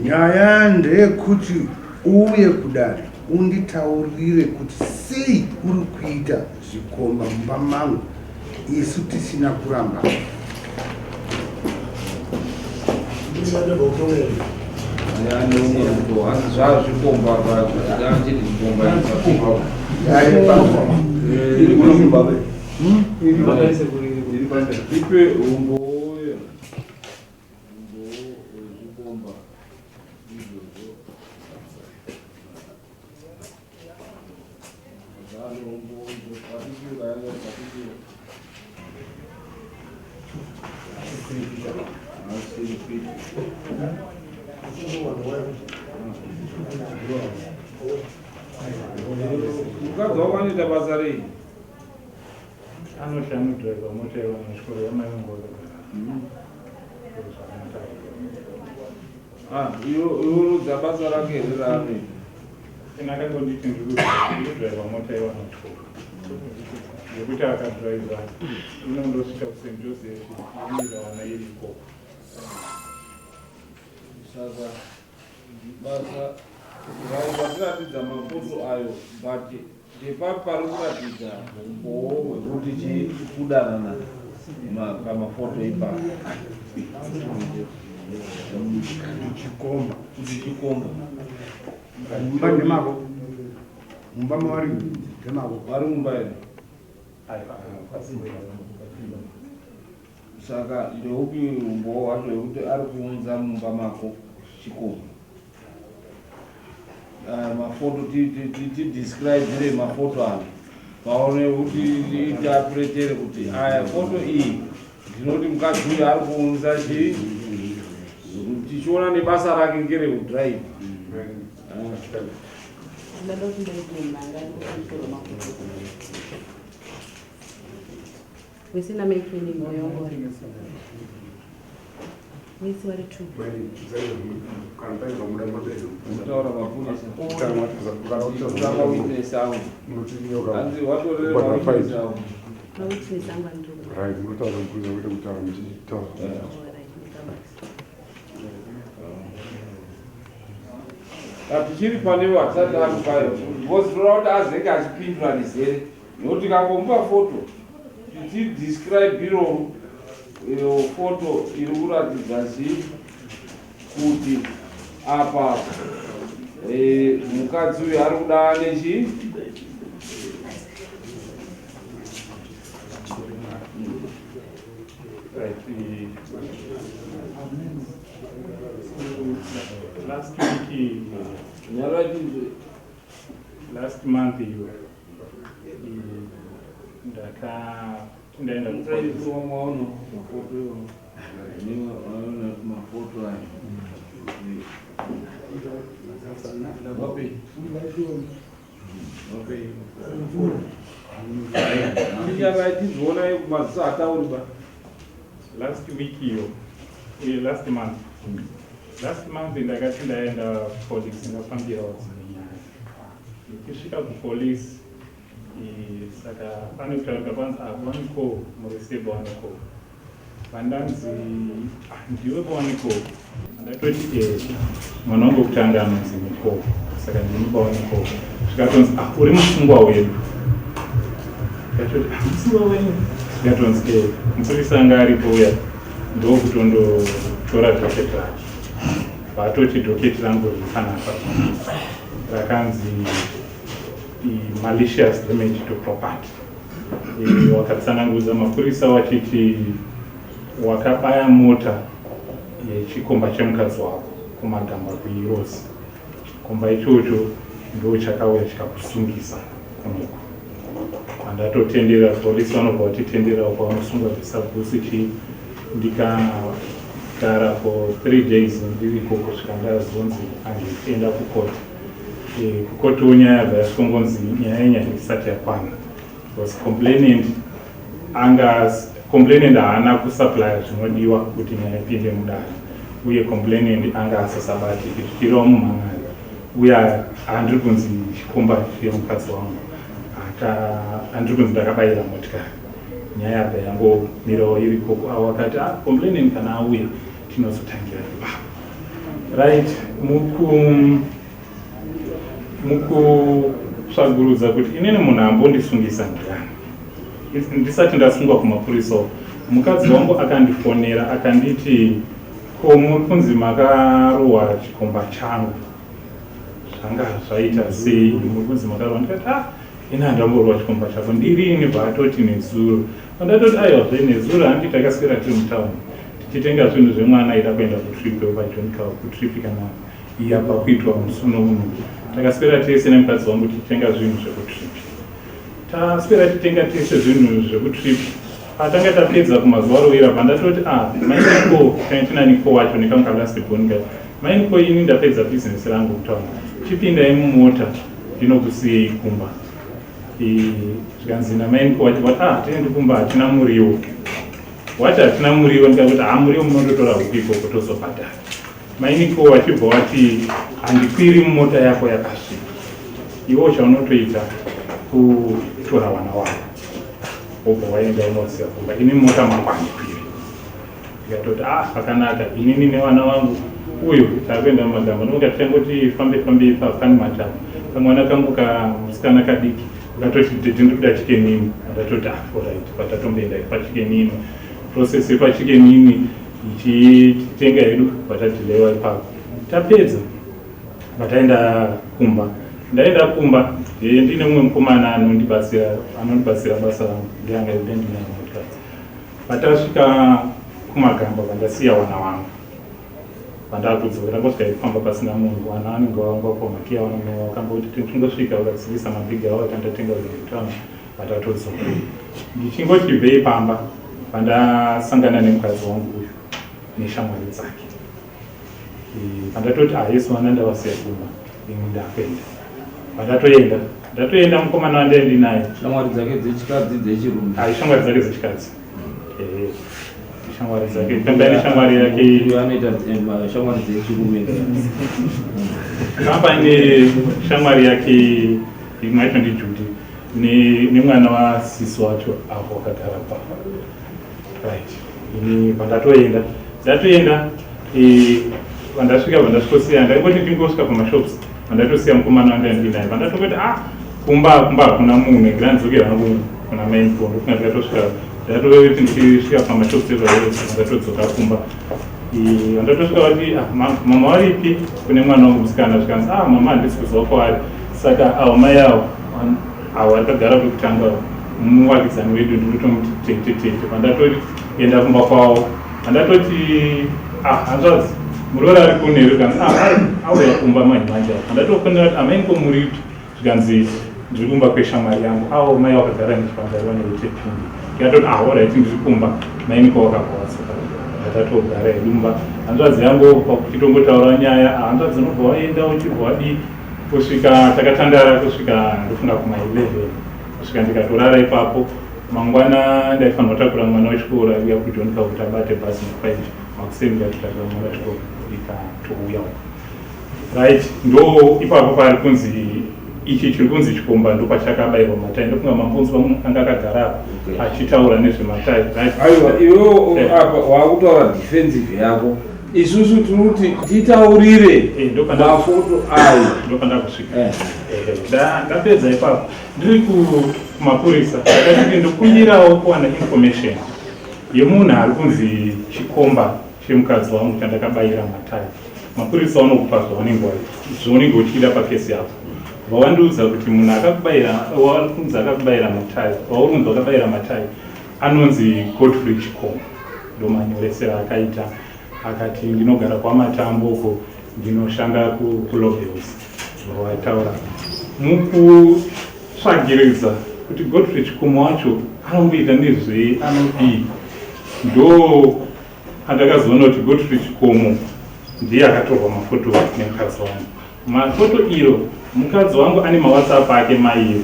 Nyaya ndeyekuti uye kudare unditaurire kuti sei uri kuita Zvikomba mumba mangu isu tisina kuramba. Saka ndeupi umbo wacho wekuti ari kuunza mumba mako Zvikomba. Mafoto tidescribe mafoto ano vaone kuti tiapuretere kuti aya foto iyi ndinoti mukadzi uyu ari kuunza tichiona nebasa rake ngereudrive. We're not making any more. Where's what it took? Tichiri pane WhatsApp payo ngozvora kuti azenge achipindura nezere nokuti kangomupa foto tichidescribe iro foto iri kuratidza kuti apa mukadzi uyu ari kuda nechi last month you last week you last month ndakati ndaenda police ndafambira kusvika kupolice saka pane kutaurika kwanzi awaniko muresebwa waniko vandanzi ndiwe pawaniko ndatoti mwana wangu wekutanga anonzi Miko saka ndini pawaniko zvikatonzi uri musungwa wedu ndakati musungwa wenyu zvikatonzi mupurisa anga aripo uya ndokutondotora dhoketi rake vatoti dhoketi rangu rikanaka rakanzi malicious damage to property. Wakatsanangudza mapurisa wachiti wakabaya mota yechikomba chemukadzi wako kumagamba kuirosi. Chikomba ichocho ndo chakauya chikakusungisa kunoko. Andatotendera polisi vanobva vatitendera kwavanosungwa besabhusi ndika ndakagara for 3 days ndiri ikoko kusvika ndazonzi andienda kukoti. Kukoti nyaya dzasongonzi nyaya yenyaya isati yakwana. Was complainant haana kusupply zvinodiwa kuti nyaya ipinde mudare, uye complainant anga asasabati ichikirawo mumhan'ari, uye handiri kunzi Zvikomba yemukadzi wangu handiri kunzi ndakabayira motikari. Nyaya yabva yangomirawo iri koko. Wakati complainant kana auya tinozotangira ipapo. Right, mukusvagurudza kuti inini munhu ambondisungisa ndiani. Ndisati ndasungwa kumapurisa, mukadzi wangu akandifonera akanditi, ko muri kunzi makarohwa chikomba changu, zvanga zvaita sei? Muri kunzi makarohwa? Ndikati ini handamborohwa chikomba chako, ndirini? Bvatoti nezuro. Ndatoti aiwa nezuro handi takaswera tiri mutauni tichitenga zvinhu zvemwana aida kuenda kutrip pajonika kutrip kana iya pakuitwa musuno munhu. Takaswera tese nemukadzi wangu tichitenga zvinhu zvekutrip. Taswera titenga tese zvinhu zvekutrip. Patanga tapedza kumazuva rovira pandatoti mainiko tinaniko wacho nekamukadasibhonika mainiko ini ndapedza business rangu mutauni, chipindai mumota ndinokusiyei kumba. Zvikanzi namainiko wacho tiende kumba hatina muriwo. Wati hatina muriwo, ndikati muriwo munondotora huku ikoko tozobhadhara. Mainiko wachibva wati handikwiri mumota yako yakasvika, iwo chaunotoita kutora vana wavo wobva waenda unosiya kumba. Ini mota makwandikwiri. Ndikatoti zvakanaka, inini nevana vangu uyu takuenda mumagamba ndokuti tichangoti fambe pane matamba. Kamwana kangu kamusikana kadiki ukatoti ndinoda chikenini, ndatoti alright, patatomboenda pachikenini. Process yepachikenini ichitenga hedu patadhilewa ipapo. Tapedza pataenda kumba. Ndaenda kumba ndine mumwe mukomana anondibatsira basa rangu ndianga ndinaye motikari. Patasvika kumagamba pandasiya wana wangu, pandakudzora ndangosvika ifamba pasina munhu, wana vanenge vangopamakiya vanomwe vakamboti tingosvika vakadzivisa mabhiga avo akandatenga zveutano patatodzoka. Ndichingotibvei pamba pandasangana nemukadzi wangu uyu neshamwari dzake. Pandatoti Yesu wana ndavasiya kumba, imwe ndakuenda. Ndatoenda mukomana wandaendi naye. Shamwari dzake dzechikadzi dzechirume? Shamwari dzake dzechikadzi. Shamwari dzake pembaine shamwari yake anoita shamwari dzechirume. Paine shamwari yake imwe yacho ndiJudi nemwana wasisi wacho avo wakagara papa. Right. Ini pandatoenda pandasvika pandasvika ndaingoti ndingosvika pamashops pandatosiya mukomana wandaendi naye. Pandatokoti kumba hakuna munhu, ngirandzokera hangu kuna main pondo. Kuna ndikatosvika ndatoti ndichisvika pamashops ndatodzoka kumba. Ndatosvika vati mama waripi? Kune mwana wangu musikana. Zvikanzi mama handisi kuziva kwaari. Saka mai avo vakagara kwekutanga muvakidzani wedu ndinotomuti tete. Pandatoenda kumba kwavo pandatoti hanzvadzi murora ari kuneri. Zvikanzi auya kumba manje. Pandatofonera kuti amainiko muripi? Zvikanzi ndiri kumba kweshamwari yangu. Mai vakagara nechipandariwa neutepindi. Ndikatoti alright, ndiri kumba mainiko wakabvatsoka. Ndatatogara edumba. Hanzvadzi yangu pakuchitongotaura nyaya hanzvadzi unobva waenda uchibva wadii kusvika takatandara kusvika ndofunga kuma11 kusvika ndikatorara ipapo. Mangwana ndaifanira kutakura mwana wechikoro aiuya kujonika kuti abate bhazi ne5 makuseni ndikatakura mwana wechikoro ikatouya. Right, ndo ipapo pari kunzi ichi chiri kunzi Zvikomba ndo pachakabayirwa matai. Ndofunga mambonzi anga akagara achitaura nezvematai. Aiwa, iwewo apa wakutaura defensive yako. Isusu tinuti titaurire mafoto ayo. Ndopandakusvika. Ndapedza ipapo ndiri kumapurisa ndakati ndokumbirawo kuwana information yemunhu ari kunzi Zvikomba chemukadzi wangu chandakabayira matai. Mapurisa vanokupa zvaunenge uchida pakesi yako. Vawandiudza kuti munhu wakunzi akakubayira matai, waunonzi wakabayira matai anonzi Godfrey Zvikomba. Ndo manyoresero akaita. Akati ndinogara kwaMatambo uko ndinoshanda kuLobels. Wataura mukusvagiridza kuti Godfrey Zvikomba wacho anomboita nezvei, anodii, ndo andakazoona kuti Godfrey Chikomo ndiye akatorwa mafoto nemukadzi wangu. Mafoto iro mukadzi wangu ane mawhatsapp ake mairi,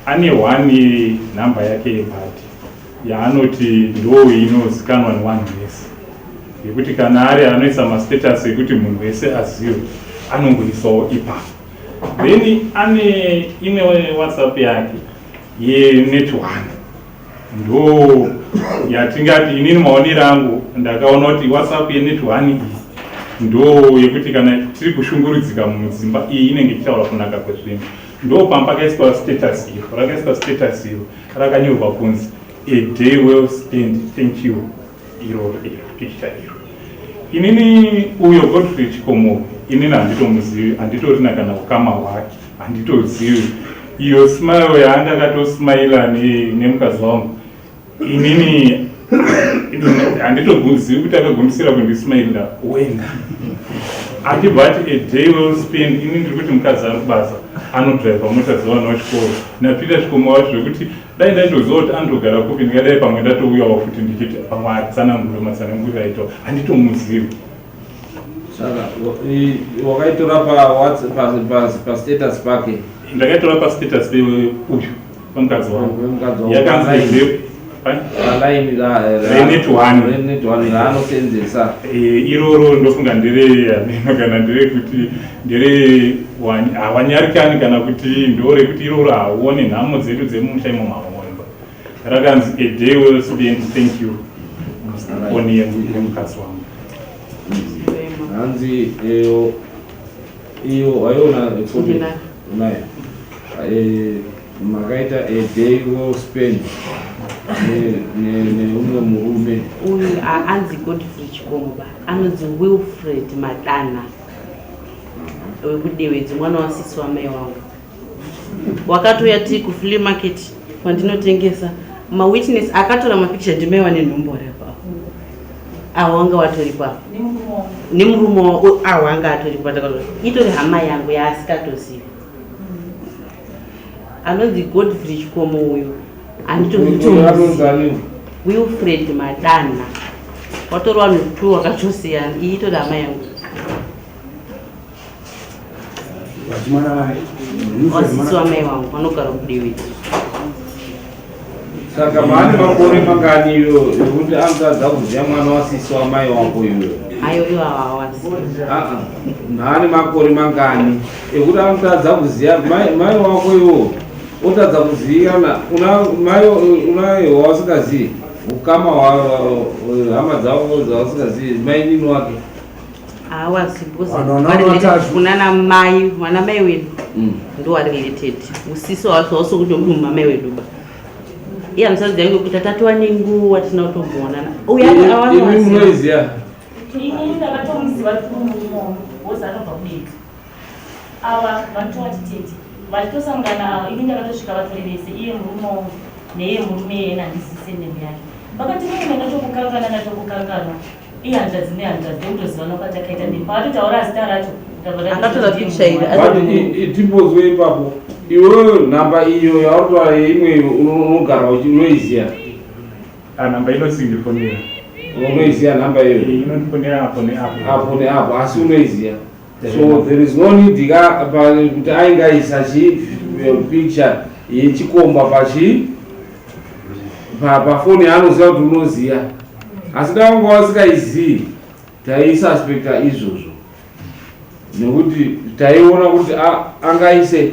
ane one namba yake yebhati yaanoti ndo inozikanwa nevanhu vese, yekuti kana ari anoisa mastatus ekuti munhu wese azive anongoisawo ipapo. Then ane imwe WhatsApp yake yenet 1 ndo yatingati inini maonero angu ndakaona kuti WhatsApp yenet 1 iyi ndo yekuti kana tiri kushungurudzika mudzimba iyi inenge ichitaura kunaka kwezvinhu. Ndo pakaiswa status iro, rakaiswa status iro rakanyorwa kunzi a day well spent, thank you. Iro picture iro. Inini uyo Godfrey Chikomo inini handitomuzivi, handitorina kana ukama hwake, handitozivi. Iyo smile yaandakatosmaila nemukadzi wangu inini handitozivi kuti akagumisira kundismaila wenda. Andibati a day well spent, inini ndiri kuti mukadzi ari kubasa anodriva mota dzavana vachikoro naPeter Chikomo wacho zvekuti dai ndaitoziva kuti anotogara kupi ndingadai pamwe ndatouyawo kuti ndichiti pamwe atsanangure matsanangure aitawo handitomuzivi. Saka wakaitora pastatus pake? Ndakaitora pastatus uyu pamukadzi wangu yakanzi net 1 raanoseenzesa iroro ndofunga kana ndere kuti ndere hawanyarikani kana kuti ndore kuti iroro hauone nhamo dzedu dzemumusha imo mahomba. Rakanzi a day well spent, thank you. Oni yemukadzi wangu hanzi iyo waiona unayo makaita a day well spent neumwe murume uyu anzi Godfrey Chikomo anonzi Wilfred Madana wekudewedzi mwana wasisi wamai wangu. Wakatoya tiri kuflea market kwandinotengesa mawitness akatora mapikicha ndimaiwa nenhombo repapo awo anga watori papo nemurume awo anga atori papo itori hama yangu yaasikatozivi anonzi Godfrey Chikomo uyu anditomuzivi. Wilfred Madana watori vanhu 2 wakatosiyana. Iyi itori hama yangu wasisi wamai wangu vanogara kudewedzi. Saka maane makore mangani iyo ekuti anotadza kuziva mwana wasisi wamai wangu iyoyo? Ayo iwo hawawasi. Maane makore mangani ekuti anotadza kuziva mai wako iwo otadza kuzivana unayo wausikazivi ukama hama dzavo dzausingazivi mainini wake hawasi kunana mai mwana mai wedu ndo ari related usisi wawaso kuti uri mumamai wedu ba iye anosaridza inge kuti atatiwa nenguva tisina kutomboonana uyamunoiziva inini ndakatomuziva tumurumo wozi anobva kudeti ava vanotowatitete vachitosangana ini ndakatosvika vatori vese iye murume neye murume yena handisise nemu yake vakati mune ndatokukanganwa iye hanzvadzi nehanzvadzi ndokutozivana kwati akaita nemi paatotaura zita racho akatora pikicha iri timbozwe ipapo iweyo nhamba iyo yauritaura imwe unogara unoiziva namba inosindifonera unoiziva nhamba iyoyo inondifonera apo neapo asi unoiziva. So there is no need kuti aingaisa picture yechikomba pafoni yaanoziva kuti unoziva asi dai wanga wasingaizivi taisuspecta izvozvo nekuti taiona kuti angaise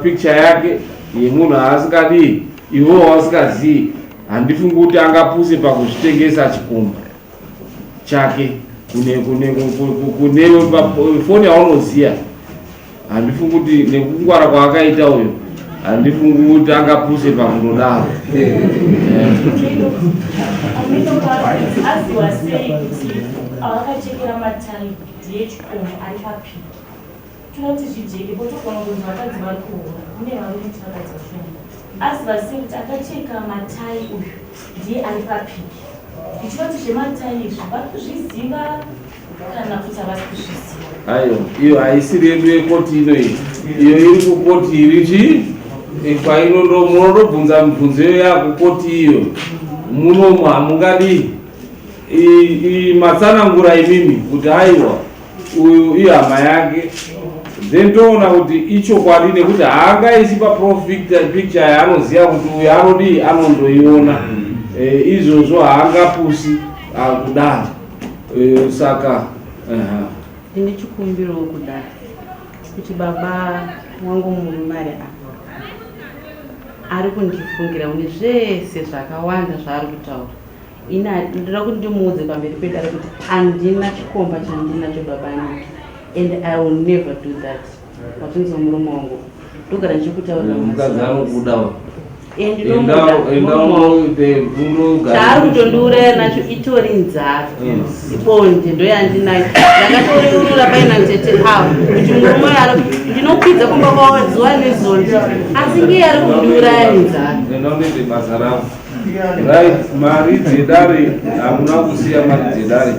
picture yake yemunhu aasingadi iwewo wasingazivi. Handifungi kuti angapuse pakuzvitengesa chikomba chake kune foni yaunoziva. Handifungi kuti nekungwara kwaakaita uyo handifungi kuti angapuse pakundodaro. aziwa sei kuti avakachekera matai echikomo ari papi tinoti zvijeke potogona kunzi vakadzi vari kuhura kune varuti vakadzi vashoma aziva sei kuti akacheka matai uyu ndiye ari papiki ichivati zvematai izvi vari kuzviziva kana kuti havasi kuzviziva. Ayo iyo haisi redu yekoti inoyi iyo iri kukoti irichi kwainondobvunza mibvunzo iyo yakukoti iyo munomu hamungadi matsanangura imimi kuti aiwa uyu ihama yake, then toona kuti ichokwadi nekuti haangaisi picture yaanoziva kuti uyu anodi anondoiona izvozvo haangapusi kudai. Saka ndine chikumbiro kudai kuti baba wangu murume ari kundifungira une zvese zvakawanda zvaari kutaura. Ndoda kuti ndimuudze pamberi pedare kuti handina chikomba chandinacho babaniki, and I will never do that. Watunzo murume wangu ndogara ndichikutaurira mukadzi anokudawo chaari kutondiuraya nacho itori nzara ibonde ndoyandinayo. Ndakatoriurura paina mtete avo kuti murume ari ndinokwidza kumba kwavo zuva nezonje, asi ngiye ari kundiuraya nenzara. Ndinoite basa ravo. Right, mari dzedare hamuna kusiya mari dzedare.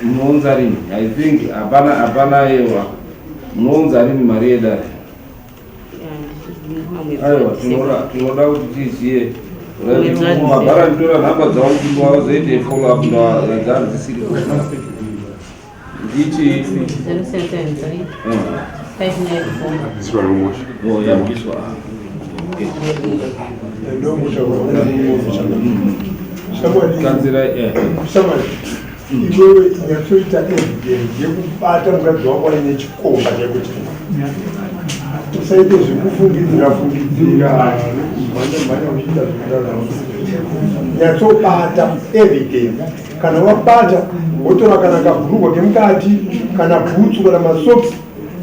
Munounza rini? I think hapana yewa. Munounza rini mari yedare? Aiwa, tinoda kuti tiziye. Mabhara nditora nhamba dzavo kuti vazoite follow up dzari dzisiri kuona. Ndichi yabviswa. iwewe ingatoita evidence yekubata mukadzi wako aine chikomba chekuti usaite zvekufungidzira nyatsobata evidence. Kana wabata wotora kana kabhurugwa kemukati kana bhutsu kana masoksi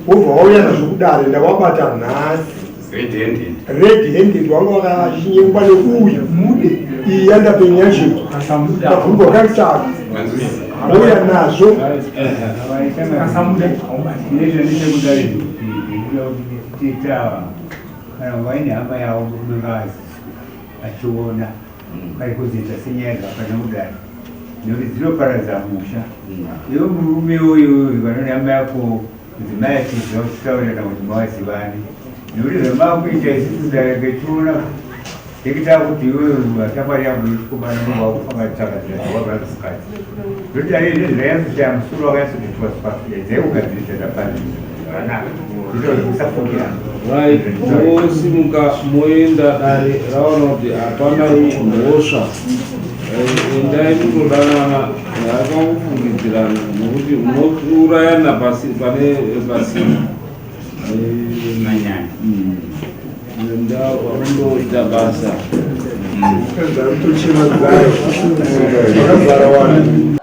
wobva wauya nazvo kudare ndawabata nhasi red handed wanga wakashinyengwa neuyu iyi yandapenyashiko kabhurugwa kakutaka wauya nazvo kana vaine hama yavo kumekazi achiona kaikudziita senyaya kana kudai nekuti dzinoparadza musha. Iwe murume uyu vanoni hama yako mudzimai achiziva kutaurira kuti mavazivani nekuti zvamakuita isusu daregechiona tekita kuti iwewe vatamari yangu ichikomana novakufanga tsvakadzira zvawagarasikati nekuti aizve zvayanzoshaa musoro wakaisotetwa spafia dzaikugadzirisa dapani zvakanaka usafungirana. Right, mosimuka moenda dare raona kuti hapana mhosva endai mutodanana yakakufungidzirana nekuti munourayana pane pasina manyanya ndoita basa tochema dzayo vakazara wani